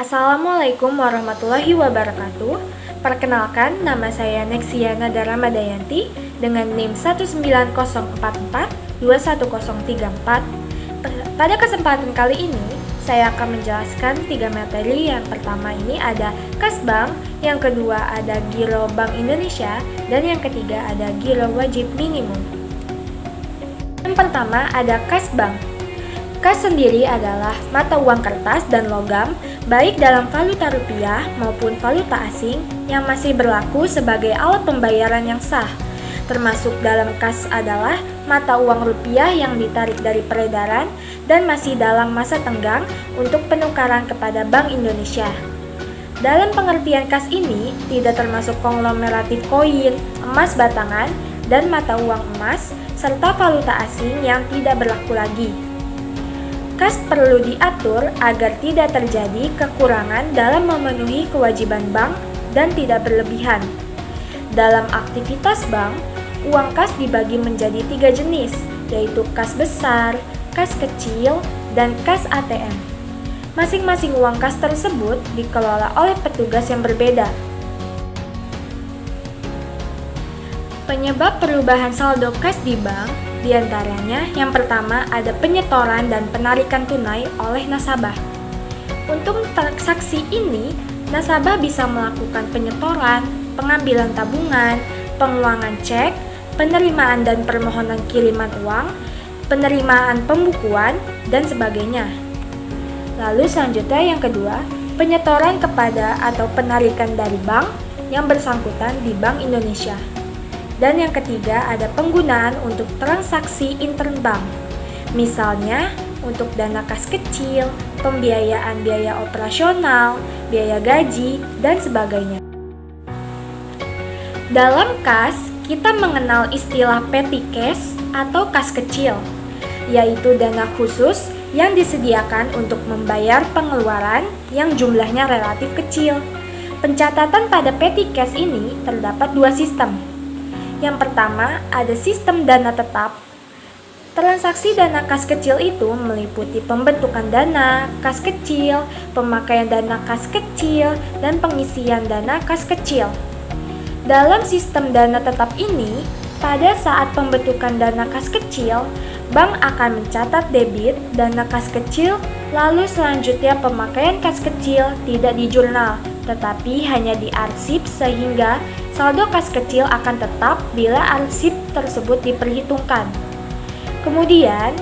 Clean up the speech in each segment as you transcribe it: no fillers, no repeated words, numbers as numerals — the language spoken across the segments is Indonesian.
Assalamualaikum warahmatullahi wabarakatuh. Perkenalkan, nama saya Nexia Nadara Madayanti dengan NIM 19044-21034. Pada kesempatan kali ini, saya akan menjelaskan 3 materi. Yang pertama ini ada Kas Bank, yang kedua ada Giro Bank Indonesia, dan yang ketiga ada Giro Wajib Minimum. Yang pertama ada Kas Bank. Kas sendiri adalah mata uang kertas dan logam, baik dalam valuta rupiah maupun valuta asing yang masih berlaku sebagai alat pembayaran yang sah. Termasuk dalam kas adalah mata uang rupiah yang ditarik dari peredaran dan masih dalam masa tenggang untuk penukaran kepada Bank Indonesia. Dalam pengertian kas ini tidak termasuk konglomeratif koin, emas batangan, dan mata uang emas, serta valuta asing yang tidak berlaku lagi. Kas perlu diatur agar tidak terjadi kekurangan dalam memenuhi kewajiban bank dan tidak berlebihan. Dalam aktivitas bank, uang kas dibagi menjadi 3 jenis, yaitu kas besar, kas kecil, dan kas ATM. Masing-masing uang kas tersebut dikelola oleh petugas yang berbeda. Penyebab perubahan saldo kas di bank diantaranya, yang pertama ada penyetoran dan penarikan tunai oleh nasabah. Untuk transaksi ini, nasabah bisa melakukan penyetoran, pengambilan tabungan, penguangan cek, penerimaan dan permohonan kiriman uang, penerimaan pembukuan, dan sebagainya. Lalu selanjutnya yang kedua, penyetoran kepada atau penarikan dari bank yang bersangkutan di Bank Indonesia. Dan yang ketiga ada penggunaan untuk transaksi interbank, misalnya untuk dana kas kecil, pembiayaan biaya operasional, biaya gaji, dan sebagainya. Dalam kas, kita mengenal istilah petty cash atau kas kecil, yaitu dana khusus yang disediakan untuk membayar pengeluaran yang jumlahnya relatif kecil. Pencatatan pada petty cash ini terdapat 2 sistem. Yang pertama, ada sistem dana tetap. Transaksi dana kas kecil itu meliputi pembentukan dana kas kecil, pemakaian dana kas kecil, dan pengisian dana kas kecil. Dalam sistem dana tetap ini, pada saat pembentukan dana kas kecil, bank akan mencatat debit dana kas kecil, lalu selanjutnya pemakaian kas kecil tidak di jurnal, tetapi hanya diarsip sehingga saldo kas kecil akan tetap bila arsip tersebut diperhitungkan. Kemudian,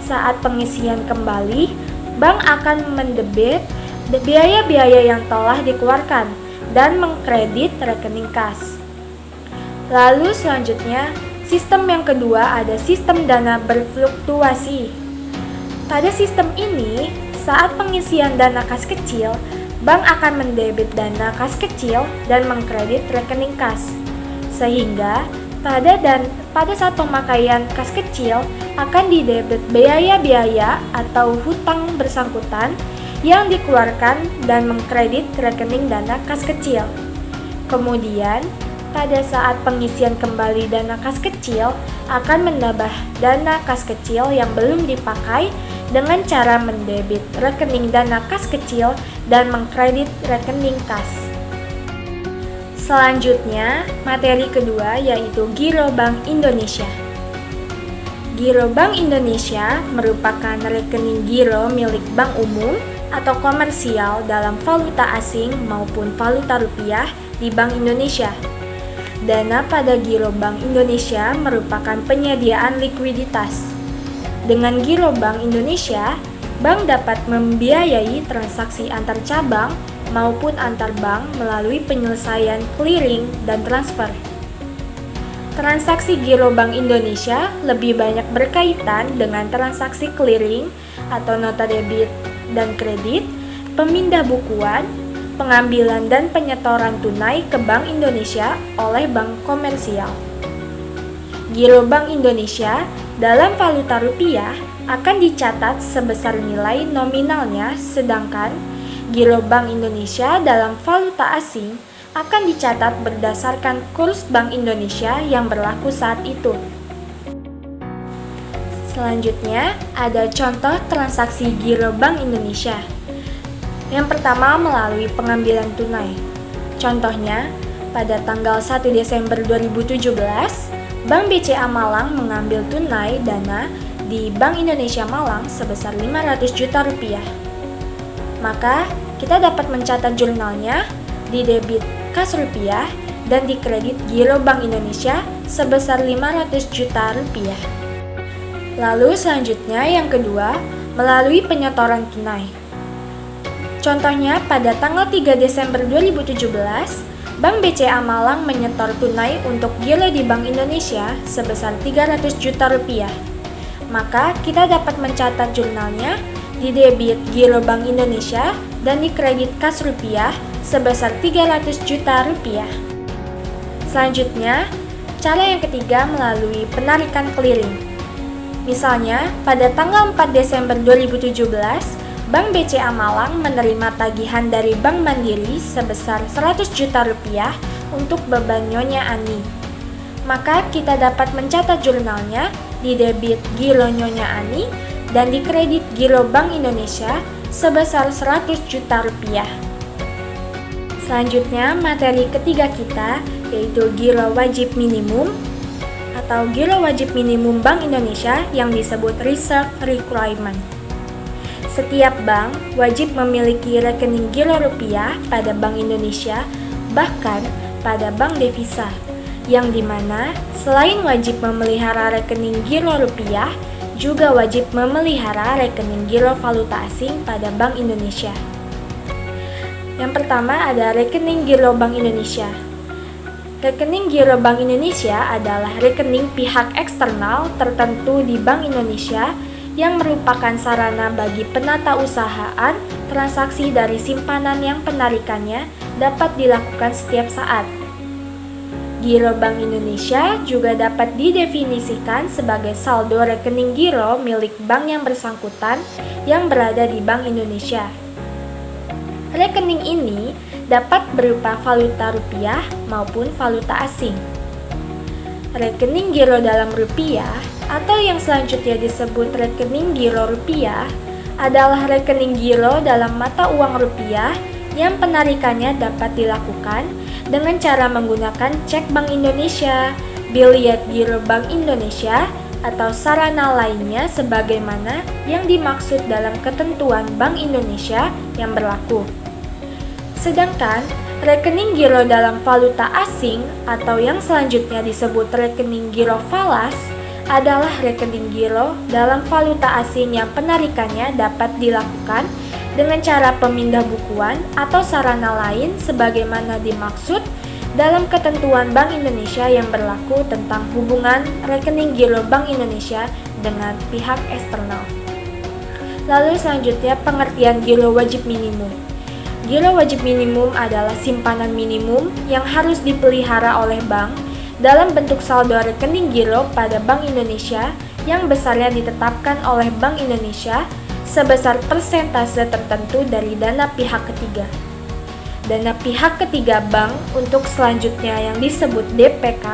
saat pengisian kembali, bank akan mendebit biaya-biaya yang telah dikeluarkan dan mengkredit rekening kas. Lalu selanjutnya, sistem yang kedua ada sistem dana berfluktuasi. Pada sistem ini, saat pengisian dana kas kecil, bank akan mendebit dana kas kecil dan mengkredit rekening kas. Sehingga pada saat pemakaian kas kecil akan didebit biaya-biaya atau hutang bersangkutan yang dikeluarkan dan mengkredit rekening dana kas kecil. Kemudian, pada saat pengisian kembali dana kas kecil akan menambah dana kas kecil yang belum dipakai dengan cara mendebit rekening dana kas kecil dan mengkredit rekening kas. Selanjutnya, materi kedua yaitu Giro Bank Indonesia. Giro Bank Indonesia merupakan rekening giro milik bank umum atau komersial dalam valuta asing maupun valuta rupiah di Bank Indonesia. Dana pada Giro Bank Indonesia merupakan penyediaan likuiditas. Dengan Giro Bank Indonesia, bank dapat membiayai transaksi antar cabang maupun antar bank melalui penyelesaian clearing dan transfer. Transaksi Giro Bank Indonesia lebih banyak berkaitan dengan transaksi clearing atau nota debit dan kredit, pemindah bukuan, pengambilan dan penyetoran tunai ke Bank Indonesia oleh bank komersial. Giro Bank Indonesia dalam valuta rupiah akan dicatat sebesar nilai nominalnya, sedangkan Giro Bank Indonesia dalam valuta asing akan dicatat berdasarkan kurs Bank Indonesia yang berlaku saat itu. Selanjutnya, ada contoh transaksi giro Bank Indonesia. Yang pertama, melalui pengambilan tunai. Contohnya, pada tanggal 1 Desember 2017, Bank BCA Malang mengambil tunai dana di Bank Indonesia Malang sebesar 500 juta rupiah. Maka, kita dapat mencatat jurnalnya di debit kas rupiah dan di kredit giro Bank Indonesia sebesar 500 juta rupiah. Lalu selanjutnya yang kedua, melalui penyetoran tunai. Contohnya pada tanggal 3 Desember 2017, Bank BCA Malang menyetor tunai untuk giro di Bank Indonesia sebesar 300 juta rupiah. Maka kita dapat mencatat jurnalnya di debit giro Bank Indonesia dan di kredit kas rupiah sebesar 300 juta rupiah. Selanjutnya, cara yang ketiga melalui penarikan clearing. Misalnya, pada tanggal 4 Desember 2017, Bank BCA Malang menerima tagihan dari Bank Mandiri sebesar 100 juta rupiah untuk beban Nyonya Ani. Maka kita dapat mencatat jurnalnya di debit giro Nyonya Ani dan di kredit giro Bank Indonesia sebesar 100 juta rupiah. Selanjutnya, materi ketiga kita yaitu giro wajib minimum atau giro wajib minimum Bank Indonesia yang disebut reserve requirement. Setiap bank wajib memiliki rekening giro rupiah pada Bank Indonesia, bahkan pada bank devisa, yang dimana selain wajib memelihara rekening giro rupiah, juga wajib memelihara rekening giro valuta asing pada Bank Indonesia. Yang pertama ada rekening giro Bank Indonesia. Rekening giro Bank Indonesia adalah rekening pihak eksternal tertentu di Bank Indonesia yang merupakan sarana bagi penata usahaan transaksi dari simpanan yang penarikannya dapat dilakukan setiap saat. Giro Bank Indonesia juga dapat didefinisikan sebagai saldo rekening giro milik bank yang bersangkutan yang berada di Bank Indonesia. Rekening ini dapat berupa valuta rupiah maupun valuta asing. Rekening giro dalam rupiah atau yang selanjutnya disebut rekening giro rupiah adalah rekening giro dalam mata uang rupiah yang penarikannya dapat dilakukan dengan cara menggunakan cek Bank Indonesia, biliet giro Bank Indonesia, atau sarana lainnya sebagaimana yang dimaksud dalam ketentuan Bank Indonesia yang berlaku. Sedangkan rekening giro dalam valuta asing atau yang selanjutnya disebut rekening giro falas adalah rekening giro dalam valuta asing yang penarikannya dapat dilakukan dengan cara pemindah bukuan atau sarana lain sebagaimana dimaksud dalam ketentuan Bank Indonesia yang berlaku tentang hubungan rekening giro Bank Indonesia dengan pihak eksternal. Lalu selanjutnya pengertian giro wajib minimum. Giro wajib minimum adalah simpanan minimum yang harus dipelihara oleh bank dalam bentuk saldo rekening giro pada Bank Indonesia yang besarnya ditetapkan oleh Bank Indonesia sebesar persentase tertentu dari dana pihak ketiga. Dana pihak ketiga bank untuk selanjutnya yang disebut DPK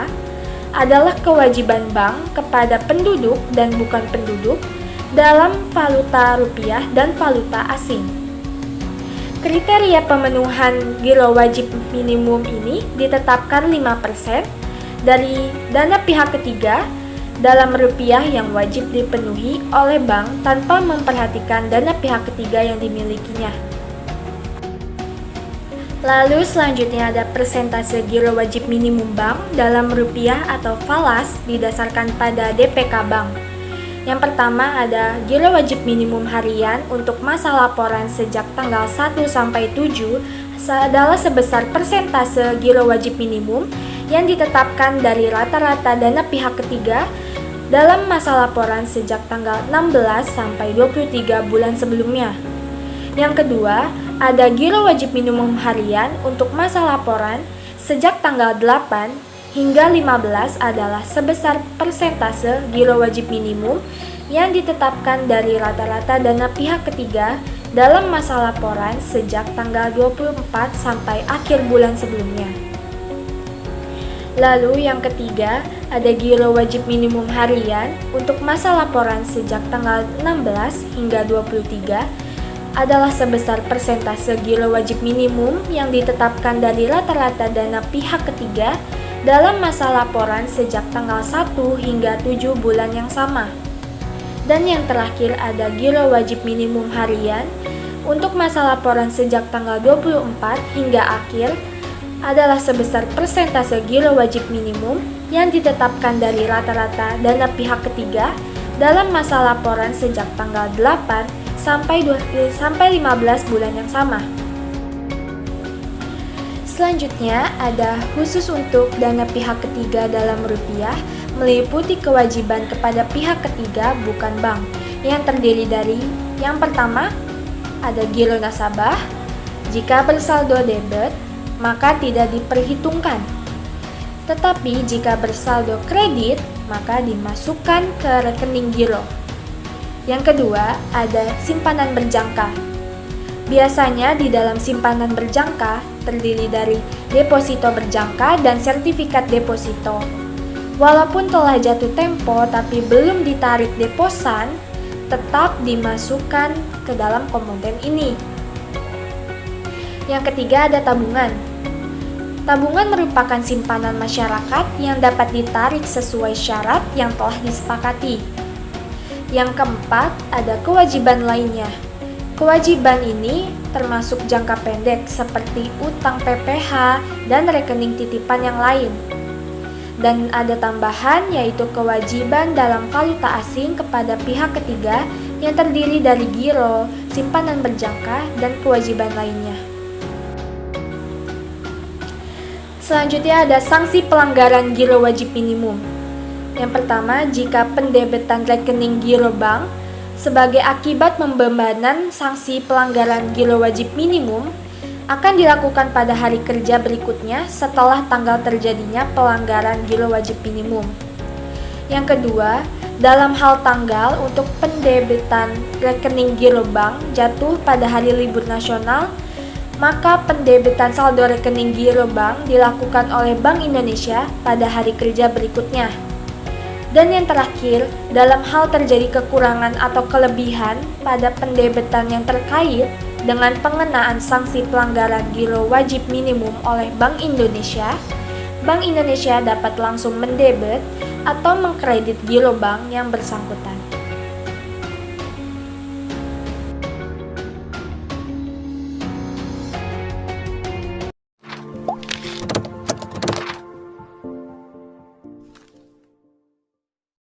adalah kewajiban bank kepada penduduk dan bukan penduduk dalam valuta rupiah dan valuta asing. Kriteria pemenuhan giro wajib minimum ini ditetapkan 5% dari dana pihak ketiga dalam rupiah yang wajib dipenuhi oleh bank tanpa memperhatikan dana pihak ketiga yang dimilikinya. Lalu selanjutnya ada persentase giro wajib minimum bank dalam rupiah atau falas didasarkan pada DPK bank. Yang pertama ada giro wajib minimum harian untuk masa laporan sejak tanggal 1 sampai 7 adalah sebesar persentase giro wajib minimum yang ditetapkan dari rata-rata dana pihak ketiga dalam masa laporan sejak tanggal 16 sampai 23 bulan sebelumnya. Yang kedua, ada giro wajib minimum harian untuk masa laporan sejak tanggal 8 hingga 15 adalah sebesar persentase giro wajib minimum yang ditetapkan dari rata-rata dana pihak ketiga dalam masa laporan sejak tanggal 24 sampai akhir bulan sebelumnya. Lalu yang ketiga, ada giro wajib minimum harian untuk masa laporan sejak tanggal 16 hingga 23 adalah sebesar persentase giro wajib minimum yang ditetapkan dari rata-rata dana pihak ketiga dalam masa laporan sejak tanggal 1 hingga 7 bulan yang sama. Dan yang terakhir ada giro wajib minimum harian untuk masa laporan sejak tanggal 24 hingga akhir adalah sebesar persentase giro wajib minimum yang ditetapkan dari rata-rata dana pihak ketiga dalam masa laporan sejak tanggal 8 sampai 15 bulan yang sama. Selanjutnya ada khusus untuk dana pihak ketiga dalam rupiah meliputi kewajiban kepada pihak ketiga bukan bank yang terdiri dari yang pertama ada giro nasabah. Jika bersaldo debit maka tidak diperhitungkan. Tetapi jika bersaldo kredit, maka dimasukkan ke rekening giro. Yang kedua, ada simpanan berjangka. Biasanya di dalam simpanan berjangka terdiri dari deposito berjangka dan sertifikat deposito. Walaupun telah jatuh tempo tapi belum ditarik deposan, tetap dimasukkan ke dalam komponen ini. Yang ketiga ada tabungan. Tabungan merupakan simpanan masyarakat yang dapat ditarik sesuai syarat yang telah disepakati. Yang keempat, ada kewajiban lainnya. Kewajiban ini termasuk jangka pendek seperti utang PPh dan rekening titipan yang lain. Dan ada tambahan yaitu kewajiban dalam valuta asing kepada pihak ketiga yang terdiri dari giro, simpanan berjangka, dan kewajiban lainnya. Selanjutnya ada sanksi pelanggaran giro wajib minimum. Yang pertama, jika pendebetan rekening giro bank sebagai akibat pembebanan sanksi pelanggaran giro wajib minimum akan dilakukan pada hari kerja berikutnya setelah tanggal terjadinya pelanggaran giro wajib minimum. Yang kedua, dalam hal tanggal untuk pendebetan rekening giro bank jatuh pada hari libur nasional, maka pendebetan saldo rekening giro bank dilakukan oleh Bank Indonesia pada hari kerja berikutnya. Dan yang terakhir, dalam hal terjadi kekurangan atau kelebihan pada pendebetan yang terkait dengan pengenaan sanksi pelanggaran giro wajib minimum oleh Bank Indonesia dapat langsung mendebet atau mengkredit giro bank yang bersangkutan.